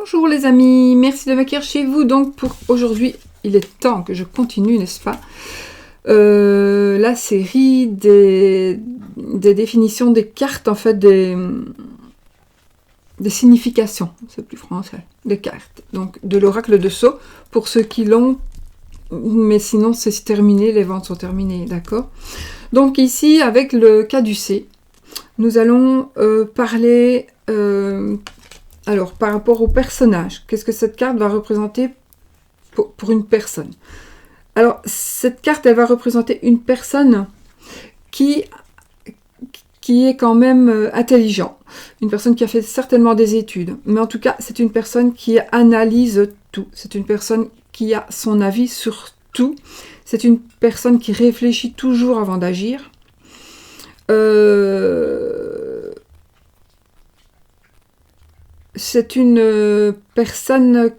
Bonjour les amis, merci de m'accueillir chez vous. Donc pour aujourd'hui, il est temps que je continue, n'est-ce pas, la série des définitions des cartes, en fait, des significations, c'est plus français, des cartes. Donc de l'oracle de Sceaux, pour ceux qui l'ont, mais sinon c'est terminé, les ventes sont terminées, d'accord. Donc ici, avec le caducée, nous allons parler... alors, par rapport au personnage, qu'est-ce que cette carte va représenter pour une personne? Alors, cette carte, elle va représenter une personne qui est quand même intelligent. Une personne qui a fait certainement des études. Mais en tout cas, c'est une personne qui analyse tout. C'est une personne qui a son avis sur tout. C'est une personne qui réfléchit toujours avant d'agir. C'est une personne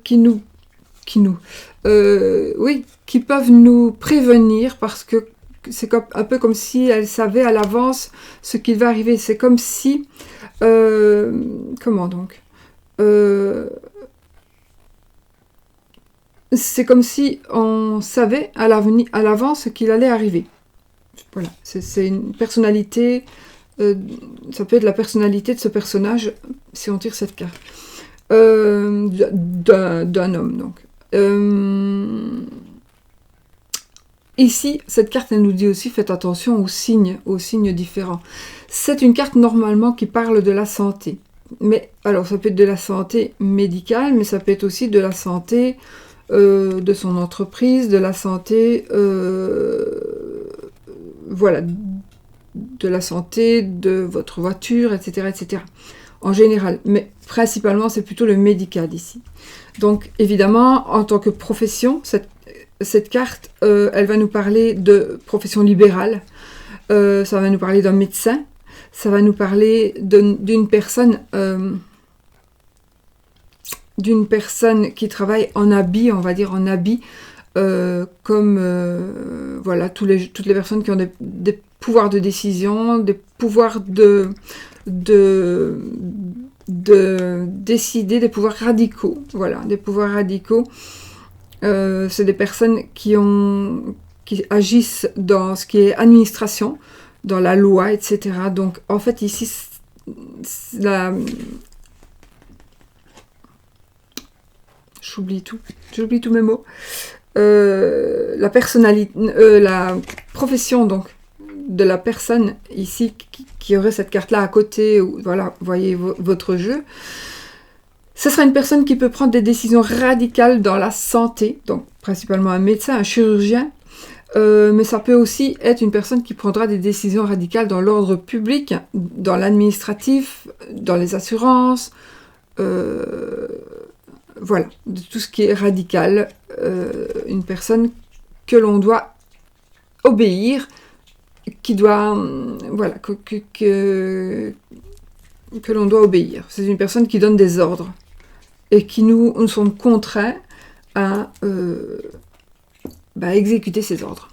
qui peuvent nous prévenir parce que c'est un peu comme si elle savait à l'avance ce qui va arriver. C'est comme si, comment donc, c'est comme si on savait à l'avance ce qu'il allait arriver. Voilà, c'est une personnalité. Ça peut être la personnalité de ce personnage si on tire cette carte d'un homme. Donc ici, cette carte, elle nous dit aussi faites attention aux signes différents. C'est une carte normalement qui parle de la santé, mais alors ça peut être de la santé médicale, mais ça peut être aussi de la santé de son entreprise, de la santé voilà, de la santé, de votre voiture, etc., etc. En général, mais principalement, c'est plutôt le médical ici. Donc, évidemment, en tant que profession, cette carte, elle va nous parler de profession libérale, ça va nous parler d'un médecin, ça va nous parler d'une personne qui travaille en habit, on va dire en habit, comme voilà, toutes les personnes qui ont des pouvoirs de décision, des pouvoirs de décider, des pouvoirs radicaux. Voilà, des pouvoirs radicaux. C'est des personnes qui agissent dans ce qui est administration, dans la loi, etc. Donc, en fait, ici, j'oublie tous mes mots. La personnalité, la profession donc de la personne ici qui aurait cette carte là à côté, voilà, vous voyez votre jeu, ce sera une personne qui peut prendre des décisions radicales dans la santé, donc principalement un médecin, un chirurgien, mais ça peut aussi être une personne qui prendra des décisions radicales dans l'ordre public, dans l'administratif, dans les assurances, voilà, de tout ce qui est radical, une personne que l'on doit obéir, qui doit, voilà, que l'on doit obéir. C'est une personne qui donne des ordres et qui nous sommes contraints à exécuter ces ordres.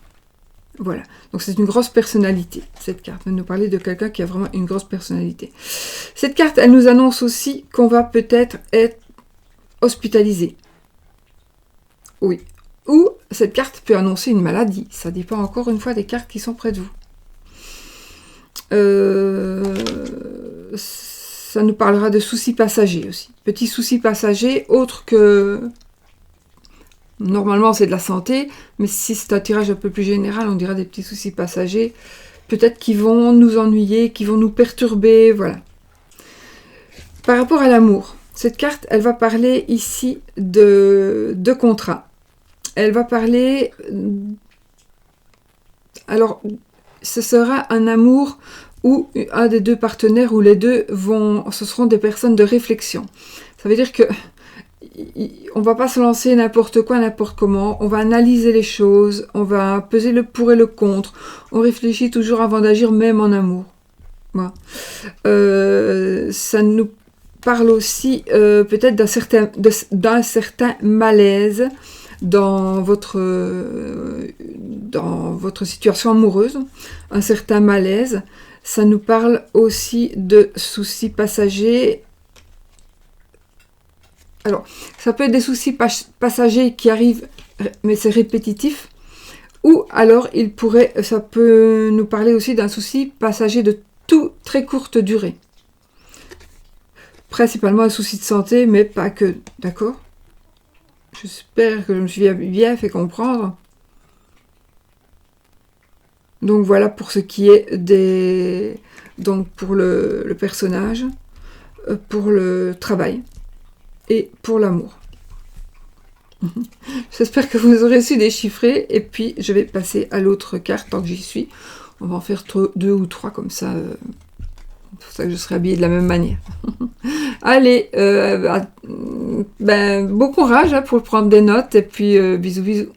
Voilà, donc c'est une grosse personnalité, cette carte. Elle va nous parler de quelqu'un qui a vraiment une grosse personnalité. Cette carte, elle nous annonce aussi qu'on va peut-être être hospitalisé. Oui. Ou cette carte peut annoncer une maladie. Ça dépend encore une fois des cartes qui sont près de vous. Ça nous parlera de soucis passagers aussi. Petits soucis passagers, autres que... Normalement, c'est de la santé, mais si c'est un tirage un peu plus général, on dira des petits soucis passagers. Peut-être qui vont nous ennuyer, qui vont nous perturber, voilà. Par rapport à l'amour, cette carte, elle va parler ici de contrat. Elle va parler... Alors, ce sera un amour où un des deux partenaires ou les deux ce seront des personnes de réflexion. Ça veut dire que on va pas se lancer n'importe quoi, n'importe comment. On va analyser les choses, on va peser le pour et le contre. On réfléchit toujours avant d'agir, même en amour. Voilà. Ça nous parle aussi peut-être d'un certain malaise dans votre situation amoureuse, un certain malaise. Ça nous parle aussi de soucis passagers Alors, ça peut être des soucis passagers qui arrivent, mais c'est répétitif. Ou alors, ça peut nous parler aussi d'un souci passager de très courte durée. Principalement un souci de santé, mais pas que. D'accord? J'espère que je me suis bien fait comprendre. Donc voilà pour ce qui est des... Donc pour le personnage, pour le travail et pour l'amour. J'espère que vous aurez su déchiffrer. Et puis je vais passer à l'autre carte tant que j'y suis. On va en faire 2 ou 3 comme ça. C'est pour ça que je serai habillée de la même manière. Allez, bon courage pour prendre des notes. Et puis bisous bisous.